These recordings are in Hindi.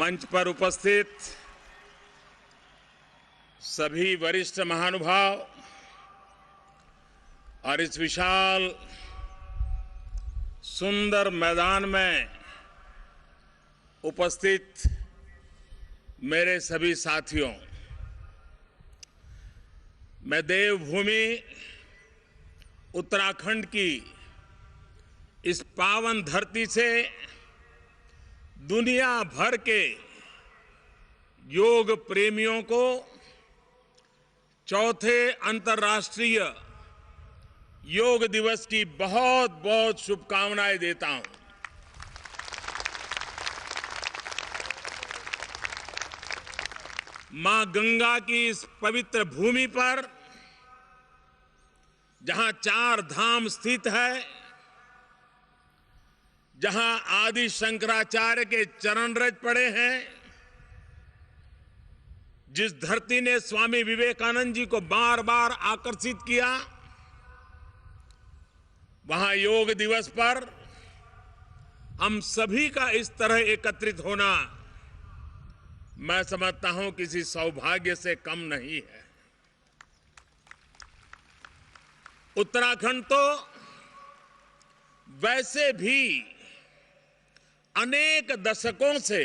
मंच पर उपस्थित सभी वरिष्ठ महानुभाव और इस विशाल सुंदर मैदान में उपस्थित मेरे सभी साथियों, मैं देवभूमि उत्तराखंड की इस पावन धरती से दुनिया भर के योग प्रेमियों को चौथे अंतर्राष्ट्रीय योग दिवस की बहुत बहुत शुभकामनाएं देता हूं। मां गंगा की इस पवित्र भूमि पर जहां 4 धाम स्थित है, जहां आदि शंकराचार्य के चरण रज पड़े हैं, जिस धरती ने स्वामी विवेकानंद जी को बार बार आकर्षित किया, वहां योग दिवस पर हम सभी का इस तरह एकत्रित होना मैं समझता हूं किसी सौभाग्य से कम नहीं है। उत्तराखंड तो वैसे भी अनेक दशकों से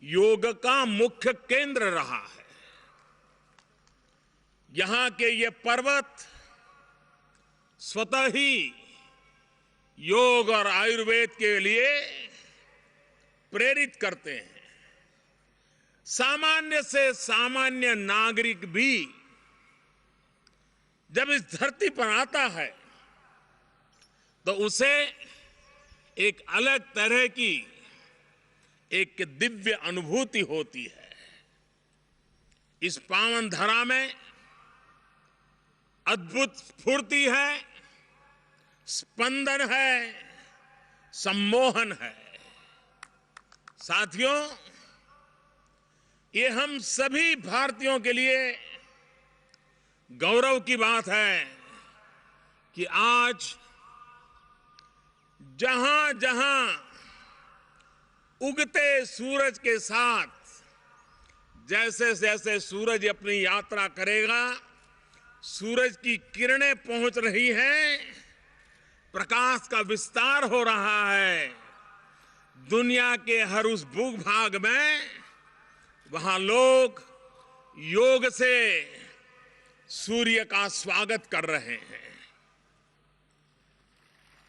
योग का मुख्य केंद्र रहा है। यहां के ये पर्वत स्वतः ही योग और आयुर्वेद के लिए प्रेरित करते हैं। सामान्य से सामान्य नागरिक भी जब इस धरती पर आता है तो उसे एक अलग तरह की एक दिव्य अनुभूति होती है। इस पावन धरा में अद्भुत स्फूर्ति है, स्पंदन है, सम्मोहन है। साथियों, ये हम सभी भारतीयों के लिए गौरव की बात है कि आज जहां जहां उगते सूरज के साथ जैसे जैसे सूरज अपनी यात्रा करेगा, सूरज की किरणें पहुंच रही हैं, प्रकाश का विस्तार हो रहा है। दुनिया के हर उस भूभाग में वहां लोग योग से सूर्य का स्वागत कर रहे हैं।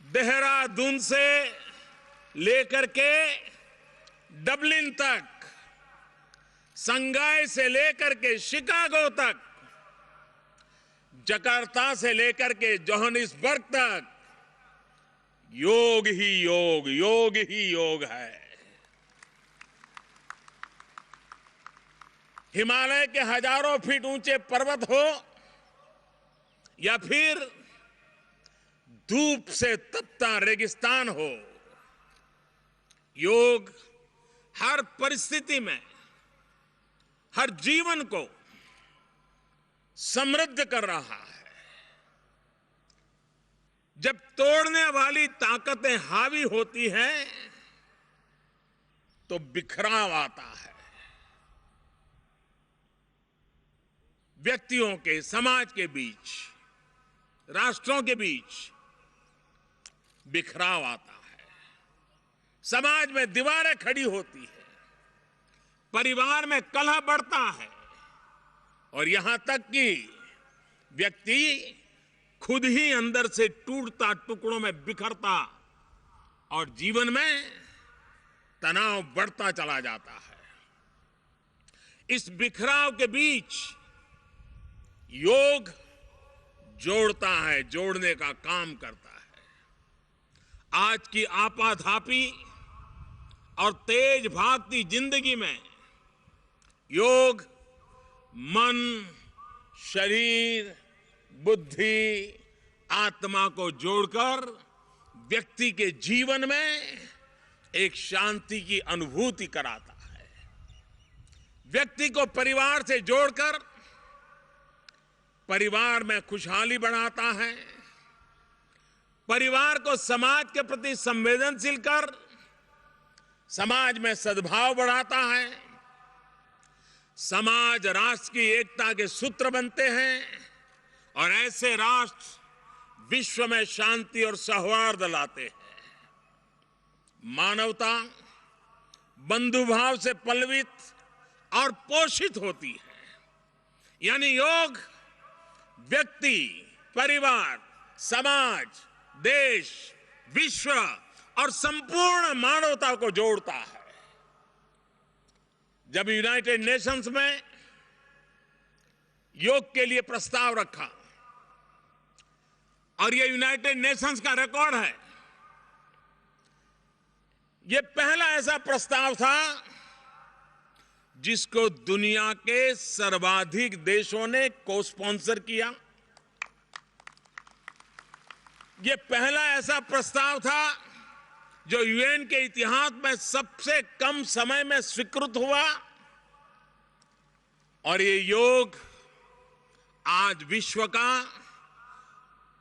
देहरादून से लेकर के डबलिन तक, संगाई से लेकर के शिकागो तक, जकार्ता से लेकर के जोहानिसबर्ग तक योग ही योग, योग ही योग है। हिमालय के हजारों फीट ऊंचे पर्वत हो या फिर धूप से तपता रेगिस्तान हो, योग हर परिस्थिति में हर जीवन को समृद्ध कर रहा है। जब तोड़ने वाली ताकतें हावी होती हैं तो बिखराव आता है। व्यक्तियों के, समाज के बीच, राष्ट्रों के बीच बिखराव आता है। समाज में दीवारें खड़ी होती है, परिवार में कलह बढ़ता है और यहां तक कि व्यक्ति खुद ही अंदर से टूटता, टुकड़ों में बिखरता और जीवन में तनाव बढ़ता चला जाता है। इस बिखराव के बीच योग जोड़ता है, जोड़ने का काम करता है। आज की आपाधापी और तेज भागती जिंदगी में योग मन, शरीर, बुद्धि, आत्मा को जोड़कर व्यक्ति के जीवन में एक शांति की अनुभूति कराता है। व्यक्ति को परिवार से जोड़कर परिवार में खुशहाली बढ़ाता है। परिवार को समाज के प्रति संवेदनशील कर समाज में सद्भाव बढ़ाता है, समाज राष्ट्र की एकता के सूत्र बनते हैं और ऐसे राष्ट्र विश्व में शांति और सौहार्द लाते हैं। मानवता बंधुभाव से पल्लवित और पोषित होती है। यानी योग व्यक्ति, परिवार, समाज, देश, विश्व और संपूर्ण मानवता को जोड़ता है। जब यूनाइटेड नेशंस में योग के लिए प्रस्ताव रखा और यह यूनाइटेड नेशंस का रिकॉर्ड है, यह पहला ऐसा प्रस्ताव था जिसको दुनिया के सर्वाधिक देशों ने को स्पॉन्सर किया। यह पहला ऐसा प्रस्ताव था जो यूएन के इतिहास में सबसे कम समय में स्वीकृत हुआ और ये योग आज विश्व का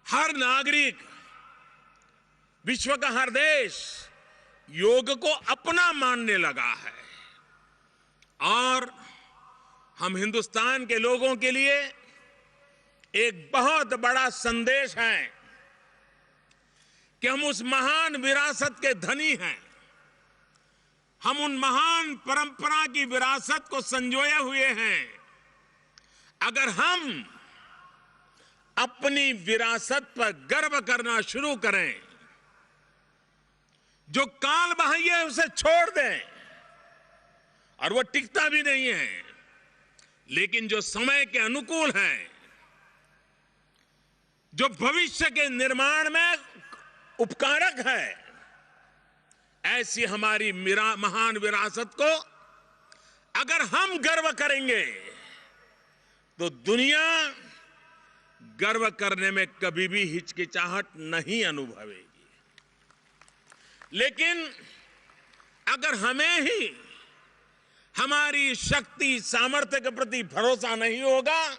हर नागरिक, विश्व का हर देश योग को अपना मानने लगा है। और हम हिंदुस्तान के लोगों के लिए एक बहुत बड़ा संदेश है कि हम उस महान विरासत के धनी हैं। हम उन महान परंपरा की विरासत को संजोए हुए हैं। अगर हम अपनी विरासत पर गर्व करना शुरू करें, जो काल बाह्य है उसे छोड़ दें, और वो टिकता भी नहीं है, लेकिन जो समय के अनुकूल है, जो भविष्य के निर्माण में उपकारक है, ऐसी हमारी महान विरासत को अगर हम गर्व करेंगे तो दुनिया गर्व करने में कभी भी हिचकिचाहट नहीं अनुभवेगी। लेकिन अगर हमें ही हमारी शक्ति, सामर्थ्य के प्रति भरोसा नहीं होगा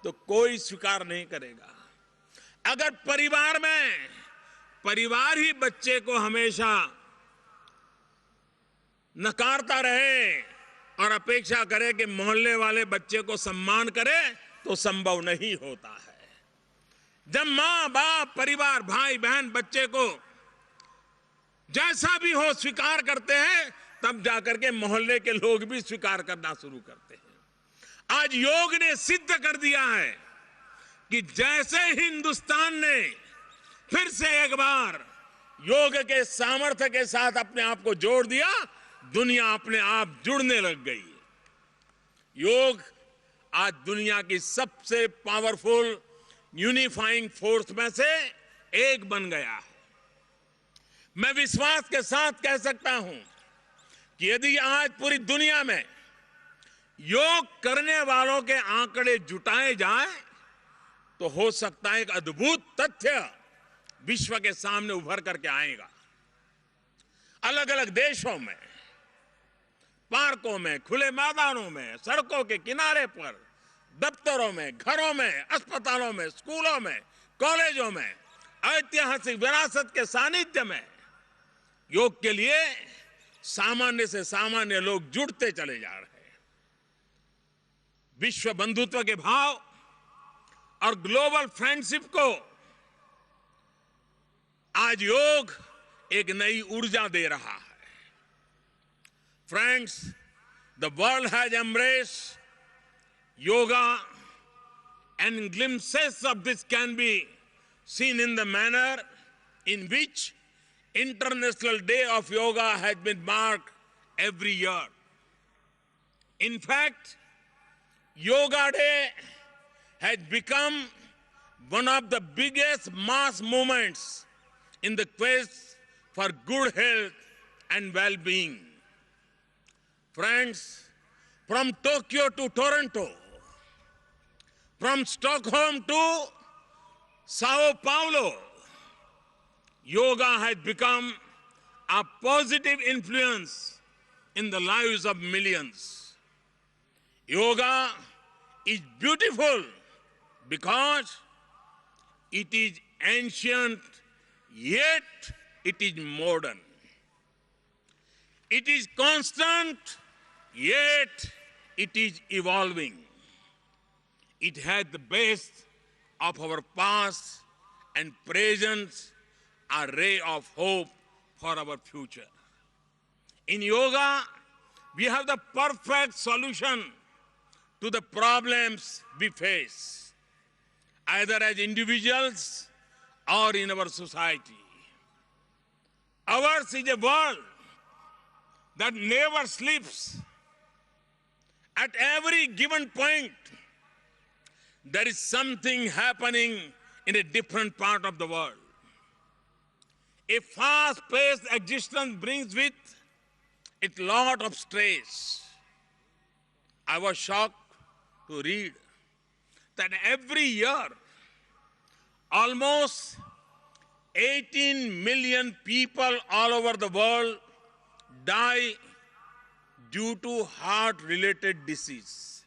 तो कोई स्वीकार नहीं करेगा। अगर परिवार ही बच्चे को हमेशा नकारता रहे और अपेक्षा करे कि मोहल्ले वाले बच्चे को सम्मान करे तो संभव नहीं होता है। जब मां बाप, परिवार, भाई बहन बच्चे को जैसा भी हो स्वीकार करते हैं, तब जाकर के मोहल्ले के लोग भी स्वीकार करना शुरू करते हैं। आज योग ने सिद्ध कर दिया है कि जैसे हिंदुस्तान ने फिर से एक बार योग के सामर्थ्य के साथ अपने आप को जोड़ दिया, दुनिया अपने आप जुड़ने लग गई। योग आज दुनिया की सबसे पावरफुल यूनिफाइंग फोर्स में से एक बन गया है। मैं विश्वास के साथ कह सकता हूं कि यदि आज पूरी दुनिया में योग करने वालों के आंकड़े जुटाए जाएं, तो हो सकता है एक अद्भुत तथ्य विश्व के सामने उभर करके आएगा। अलग अलग देशों में, पार्कों में, खुले मैदानों में, सड़कों के किनारे पर, दफ्तरों में, घरों में, अस्पतालों में, स्कूलों में, कॉलेजों में ऐतिहासिक विरासत के सानिध्य में योग के लिए सामान्य से सामान्य लोग जुड़ते चले जा रहे हैं। विश्व बंधुत्व के भाव और ग्लोबल फ्रेंडशिप को आज योग एक नई ऊर्जा दे रहा है। Friends, the world has embraced yoga, and glimpses of this can be seen in the manner in which International Day of Yoga has been marked every year. In fact, Yoga Day has become one of the biggest mass movements in the quest for good health and well-being. Friends, from Tokyo to Toronto, from Stockholm to Sao Paulo, yoga has become a positive influence in the lives of millions. Yoga is beautiful because it is ancient, yet it is modern. It is constant, yet it is evolving. It has the best of our past and present, a ray of hope for our future. In yoga, we have the perfect solution to the problems we face, either as individuals or in our society. Ours is a world that never sleeps. At every given point, there is something happening in a different part of the world. A fast-paced existence brings with it a lot of stress. I was shocked to read that every year, almost 18 million people all over the world die due to heart-related disease.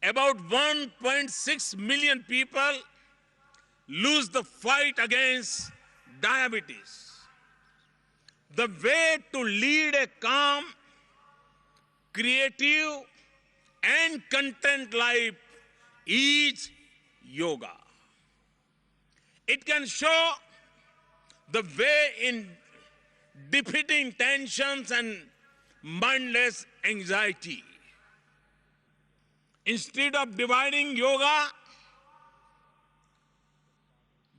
About 1.6 million people lose the fight against diabetes. The way to lead a calm, creative, and content life is yoga. It can show the way in defeating tensions and mindless anxiety. Instead of dividing yoga,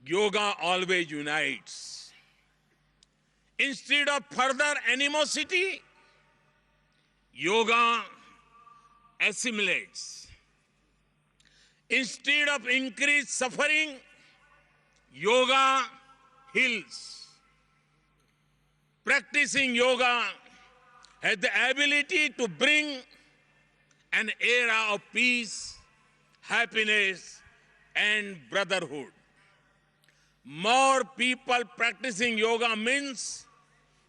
yoga always unites. Instead of further animosity, yoga assimilates. Instead of increased suffering, yoga heals. Practicing yoga has the ability to bring an era of peace, happiness, and brotherhood. More people practicing yoga means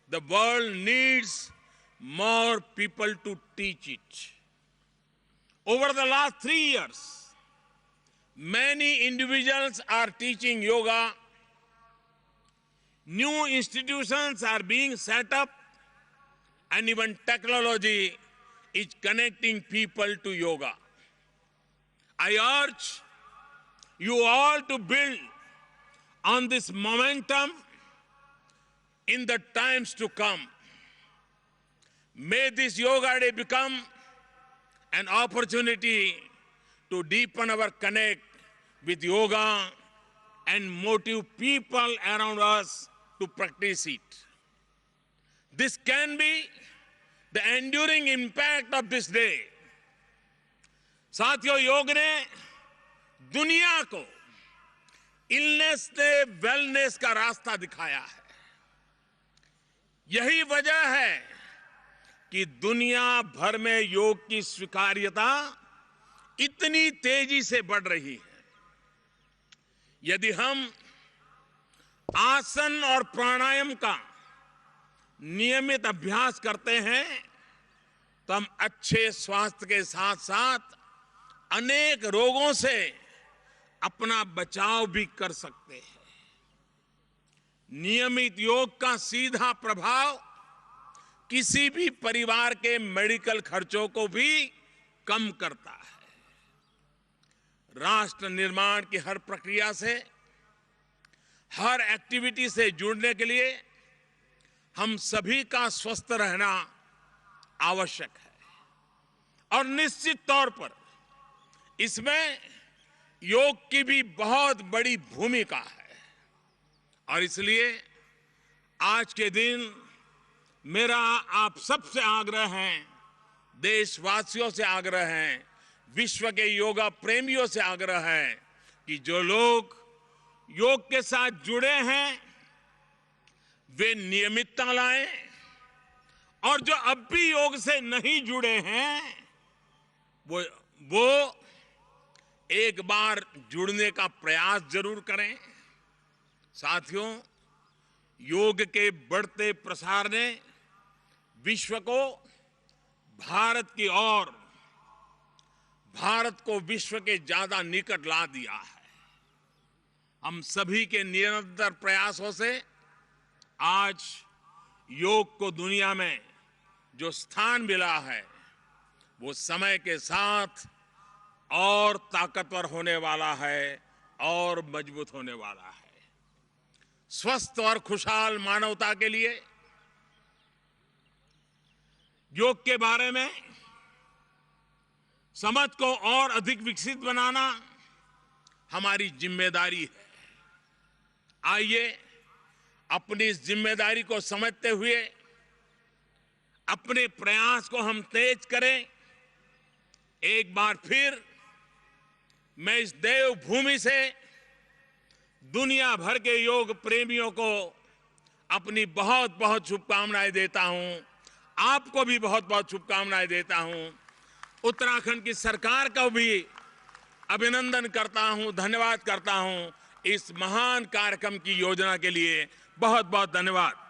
the world needs more people to teach it. Over the last 3 years, many individuals are teaching yoga. New institutions are being set up, and even technology is connecting people to yoga. I urge you all to build on this momentum in the times to come. May this Yoga Day become an opportunity to deepen our connect with yoga and motivate people around us to practice it. This can be the enduring impact of this day. साथियों, योग ने दुनिया को इलनेस से वेलनेस का रास्ता दिखाया है। यही वजह है कि दुनिया भर में योग की स्वीकार्यता इतनी तेजी से बढ़ रही है। यदि हम आसन और प्राणायाम का नियमित अभ्यास करते हैं तो हम अच्छे स्वास्थ्य के साथ साथ अनेक रोगों से अपना बचाव भी कर सकते हैं। नियमित योग का सीधा प्रभाव किसी भी परिवार के मेडिकल खर्चों को भी कम करता है। राष्ट्र निर्माण की हर प्रक्रिया से, हर एक्टिविटी से जुड़ने के लिए हम सभी का स्वस्थ रहना आवश्यक है और निश्चित तौर पर इसमें योग की भी बहुत बड़ी भूमिका है। और इसलिए आज के दिन मेरा आप सबसे आग्रह है, देशवासियों से आग्रह है, विश्व के योगा प्रेमियों से आग्रह है कि जो लोग योग के साथ जुड़े हैं वे नियमितता लाएं और जो अब भी योग से नहीं जुड़े हैं वो एक बार जुड़ने का प्रयास जरूर करें। साथियों, योग के बढ़ते प्रसार ने विश्व को भारत की ओर, भारत को विश्व के ज्यादा निकट ला दिया है। हम सभी के निरंतर प्रयासों से आज योग को दुनिया में जो स्थान मिला है वो समय के साथ और ताकतवर होने वाला है और मजबूत होने वाला है। स्वस्थ और खुशहाल मानवता के लिए योग के बारे में समझ को और अधिक विकसित बनाना हमारी जिम्मेदारी है। आइए अपनी इस जिम्मेदारी को समझते हुए अपने प्रयास को हम तेज करें। एक बार फिर मैं इस देवभूमि से दुनिया भर के योग प्रेमियों को अपनी बहुत बहुत शुभकामनाएं देता हूं। आपको भी बहुत बहुत शुभकामनाएं देता हूं। उत्तराखंड की सरकार का भी अभिनंदन करता हूं, धन्यवाद करता हूं। इस महान कार्यक्रम की योजना के लिए बहुत बहुत धन्यवाद।